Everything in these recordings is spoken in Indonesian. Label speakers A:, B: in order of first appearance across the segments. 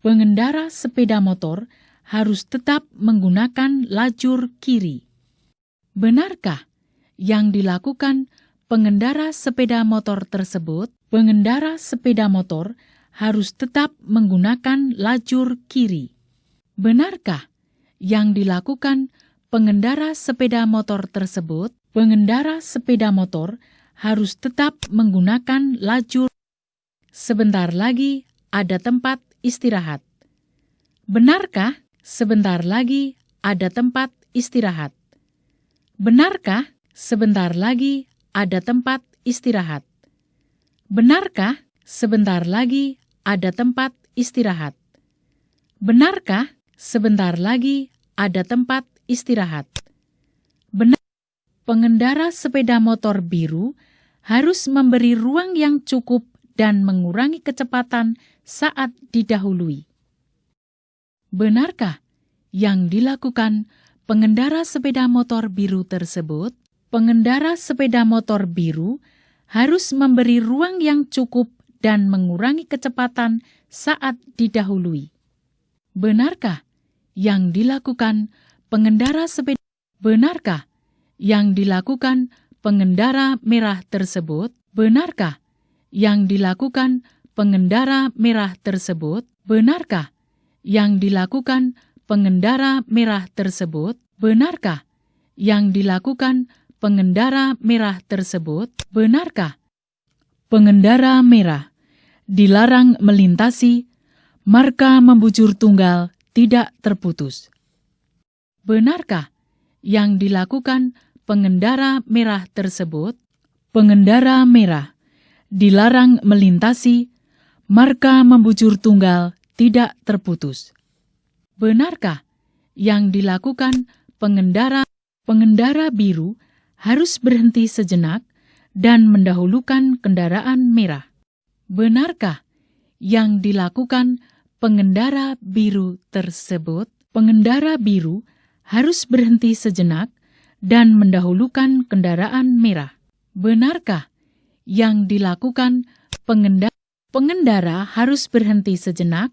A: Pengendara sepeda motor harus tetap menggunakan lajur kiri. Benarkah yang dilakukan pengendara sepeda motor tersebut? Pengendara sepeda motor harus tetap menggunakan lajur kiri. Benarkah yang dilakukan pengendara sepeda motor tersebut? Pengendara sepeda motor harus tetap menggunakan lajur. Sebentar lagi ada tempat istirahat. Benarkah sebentar lagi ada tempat istirahat? Benarkah sebentar lagi ada tempat istirahat? Benarkah sebentar lagi ada tempat istirahat? Benarkah sebentar lagi ada tempat istirahat? Benar. Pengendara sepeda motor biru harus memberi ruang yang cukup dan mengurangi kecepatan saat didahului. Benarkah yang dilakukan pengendara sepeda motor biru tersebut? Pengendara sepeda motor biru harus memberi ruang yang cukup dan mengurangi kecepatan saat didahului. Benarkah yang dilakukan pengendara sepeda? Benarkah yang dilakukan pengendara merah tersebut? Benarkah yang dilakukan pengendara merah tersebut? Benarkah yang dilakukan pengendara merah tersebut? Benarkah yang dilakukan pengendara merah tersebut? Benarkah pengendara merah dilarang melintasi marka membujur tunggal tidak terputus? Benarkah yang dilakukan pengendara merah tersebut? Pengendara merah dilarang melintasi marka membujur tunggal tidak terputus. Benarkah yang dilakukan pengendara biru harus berhenti sejenak dan mendahulukan kendaraan merah? Benarkah yang dilakukan pengendara biru tersebut? Pengendara biru harus berhenti sejenak dan mendahulukan kendaraan merah. Benarkah yang dilakukan pengendara harus berhenti sejenak,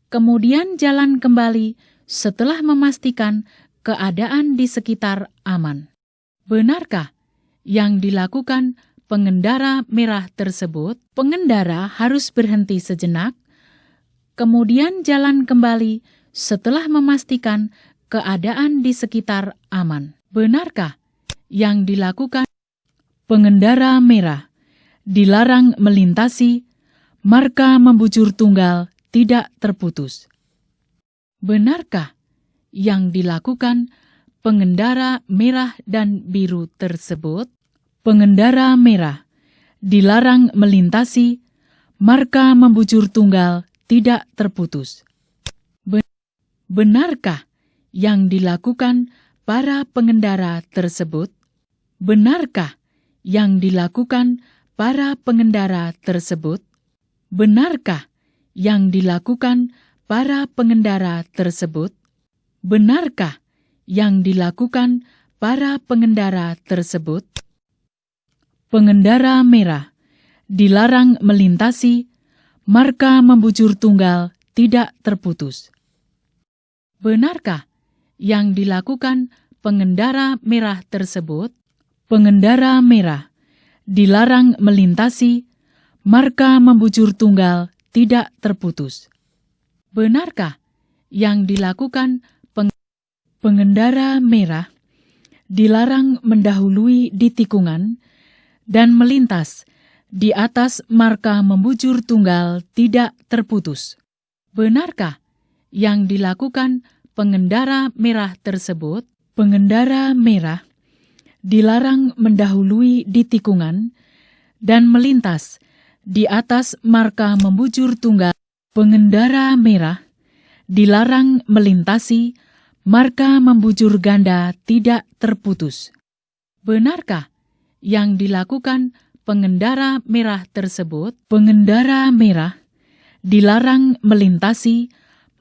A: kemudian jalan kembali setelah memastikan keadaan di sekitar aman? Benarkah yang dilakukan pengendara merah tersebut? Pengendara harus berhenti sejenak, kemudian jalan kembali setelah memastikan keadaan di sekitar aman. Benarkah yang dilakukan pengendara merah dilarang melintasi marka membujur tunggal tidak terputus? Benarkah yang dilakukan pengendara merah dan biru tersebut? Pengendara merah dilarang melintasi marka membujur tunggal tidak terputus. Benarkah yang dilakukan para pengendara tersebut? Benarkah yang dilakukan para pengendara tersebut? Benarkah yang dilakukan para pengendara tersebut? Benarkah yang dilakukan para pengendara tersebut? Pengendara merah dilarang melintasi marka membujur tunggal tidak terputus. Benarkah yang dilakukan pengendara merah tersebut? Pengendara merah dilarang melintasi marka membujur tunggal tidak terputus. Benarkah yang dilakukan pengendara merah dilarang mendahului di tikungan dan melintas di atas marka membujur tunggal tidak terputus? Benarkah yang dilakukan pengendara merah tersebut? Pengendara merah dilarang mendahului di tikungan dan melintas di atas marka membujur tunggal. Pengendara merah dilarang melintasi marka membujur ganda tidak terputus. Benarkah yang dilakukan pengendara merah tersebut? Pengendara merah dilarang melintasi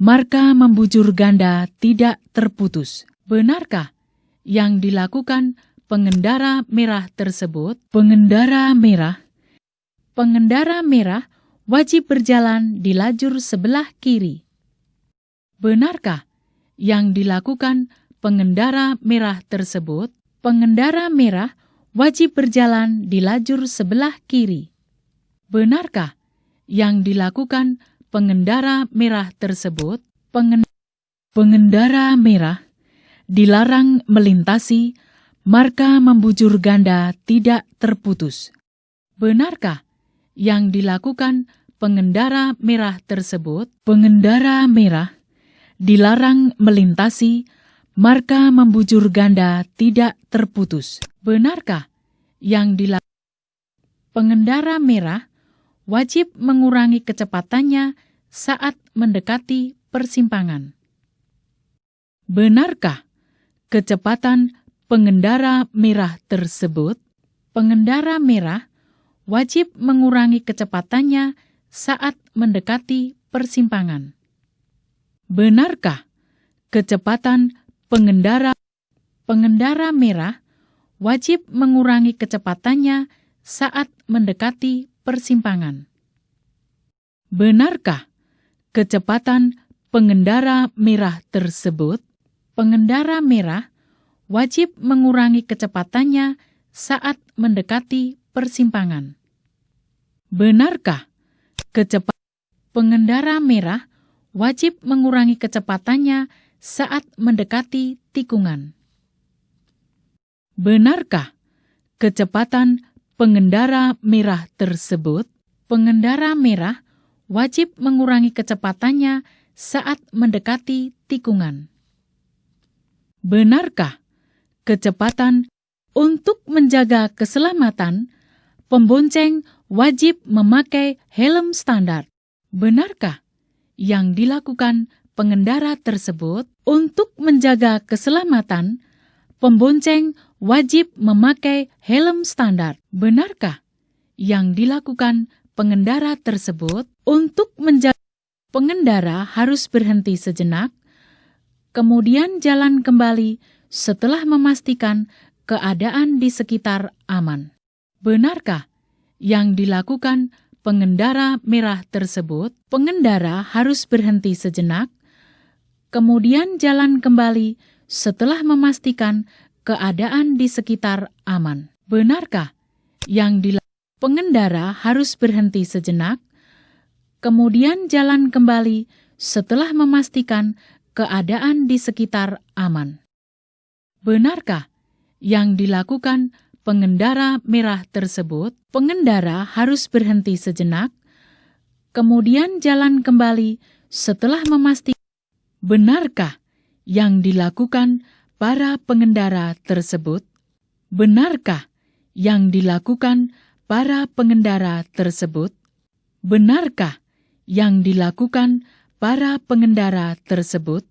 A: marka membujur ganda tidak terputus. Benarkah yang dilakukan pengendara merah tersebut? Pengendara merah wajib berjalan di lajur sebelah kiri? Benarkah yang dilakukan pengendara merah tersebut? Pengendara merah wajib berjalan di lajur sebelah kiri. Benarkah yang dilakukan pengendara merah tersebut? Pengendara merah dilarang melintasi marka membujur ganda tidak terputus. Benarkah yang dilakukan pengendara merah tersebut? Pengendara merah dilarang melintasi marka membujur ganda tidak terputus. Benarkah yang dilakukan? Pengendara merah wajib mengurangi kecepatannya saat mendekati persimpangan. Benarkah kecepatan pengendara merah tersebut? Pengendara merah wajib mengurangi kecepatannya saat mendekati persimpangan. Benarkah kecepatan pengendara merah wajib mengurangi kecepatannya saat mendekati persimpangan? Benarkah kecepatan pengendara merah tersebut? Pengendara merah wajib mengurangi kecepatannya saat mendekati persimpangan. Benarkah kecepatan pengendara merah wajib mengurangi kecepatannya saat mendekati tikungan? Benarkah kecepatan pengendara merah tersebut? Pengendara merah wajib mengurangi kecepatannya saat mendekati tikungan. Benarkah kecepatan untuk menjaga keselamatan, pembonceng wajib memakai helm standar? Benarkah yang dilakukan pengendara tersebut? Untuk menjaga keselamatan, pembonceng wajib memakai helm standar. Benarkah yang dilakukan pengendara tersebut? Untuk menjaga pengendara harus berhenti sejenak, kemudian jalan kembali setelah memastikan keadaan di sekitar aman. Benarkah yang dilakukan pengendara merah tersebut? Pengendara harus berhenti sejenak, kemudian jalan kembali setelah memastikan keadaan di sekitar aman. Benarkah yang dilakukan pengendara harus berhenti sejenak, kemudian jalan kembali setelah memastikan keadaan di sekitar aman? Benarkah yang dilakukan pengendara merah tersebut? Pengendara harus berhenti sejenak, kemudian jalan kembali setelah memastikan. Benarkah yang dilakukan para pengendara tersebut? Benarkah yang dilakukan para pengendara tersebut? Benarkah yang dilakukan para pengendara tersebut?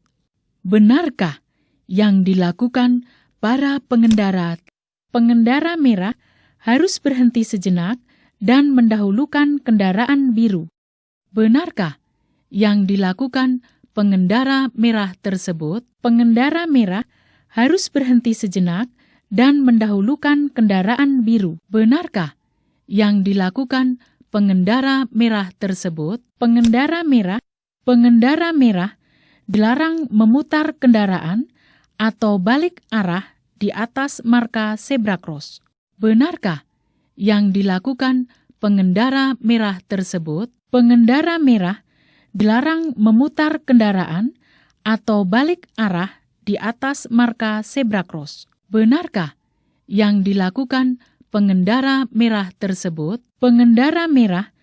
A: Benarkah yang dilakukan para pengendara? Pengendara merah harus berhenti sejenak dan mendahulukan kendaraan biru. Benarkah yang dilakukan pengendara merah tersebut? Pengendara merah harus berhenti sejenak dan mendahulukan kendaraan biru. Benarkah yang dilakukan pengendara merah tersebut? Pengendara merah dilarang memutar kendaraan atau balik arah di atas marka zebra cross. Benarkah yang dilakukan pengendara merah tersebut? Pengendara merah dilarang memutar kendaraan atau balik arah di atas marka zebra cross. Benarkah yang dilakukan pengendara merah tersebut? Pengendara merah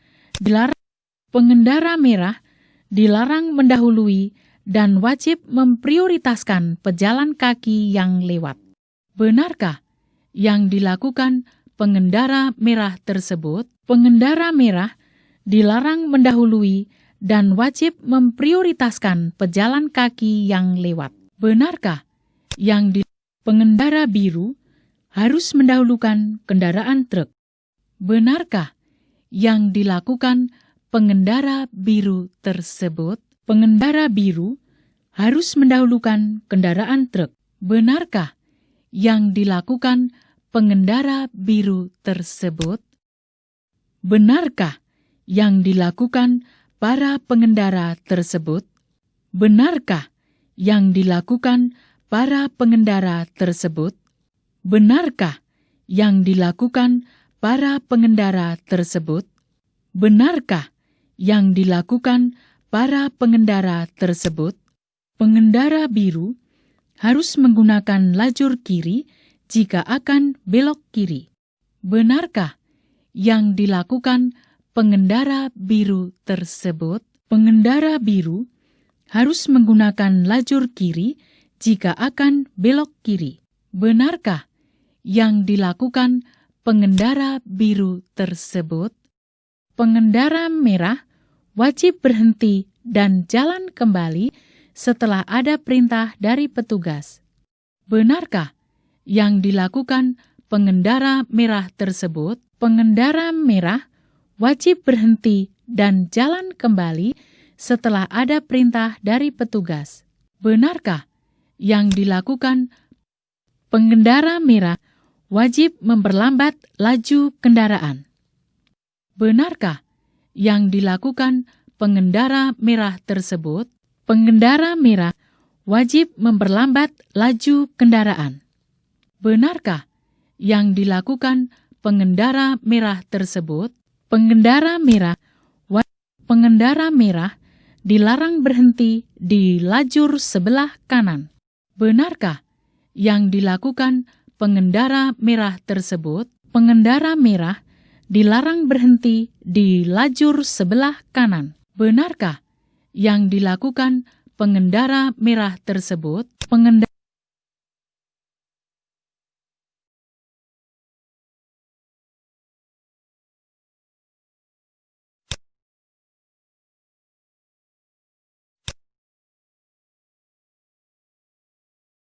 A: dilarang mendahului dan wajib memprioritaskan pejalan kaki yang lewat. Benarkah yang dilakukan pengendara merah tersebut? Pengendara merah dilarang mendahului dan wajib memprioritaskan pejalan kaki yang lewat. Benarkah yang pengendara biru harus mendahulukan kendaraan truk? Benarkah yang dilakukan pengendara biru tersebut? Pengendara biru harus mendahulukan kendaraan truk. Benarkah yang dilakukan pengendara biru tersebut? Benarkah yang dilakukan para pengendara tersebut? Benarkah yang dilakukan para pengendara tersebut? Benarkah yang dilakukan para pengendara tersebut? Benarkah yang dilakukan para pengendara tersebut? Pengendara biru harus menggunakan lajur kiri jika akan belok kiri. Benarkah yang dilakukan pengendara biru tersebut? Pengendara biru harus menggunakan lajur kiri jika akan belok kiri. Benarkah yang dilakukan pengendara biru tersebut? Pengendara merah wajib berhenti dan jalan kembali setelah ada perintah dari petugas. Benarkah yang dilakukan pengendara merah tersebut? Pengendara merah wajib berhenti dan jalan kembali setelah ada perintah dari petugas. Benarkah yang dilakukan pengendara merah wajib memperlambat laju kendaraan? Benarkah yang dilakukan pengendara merah tersebut? Pengendara merah wajib memperlambat laju kendaraan. Benarkah yang dilakukan pengendara merah tersebut? Pengendara merah dilarang berhenti di lajur sebelah kanan. Benarkah yang dilakukan pengendara merah tersebut? Pengendara merah dilarang berhenti di lajur sebelah kanan. Benarkah yang dilakukan pengendara merah tersebut? Pengendara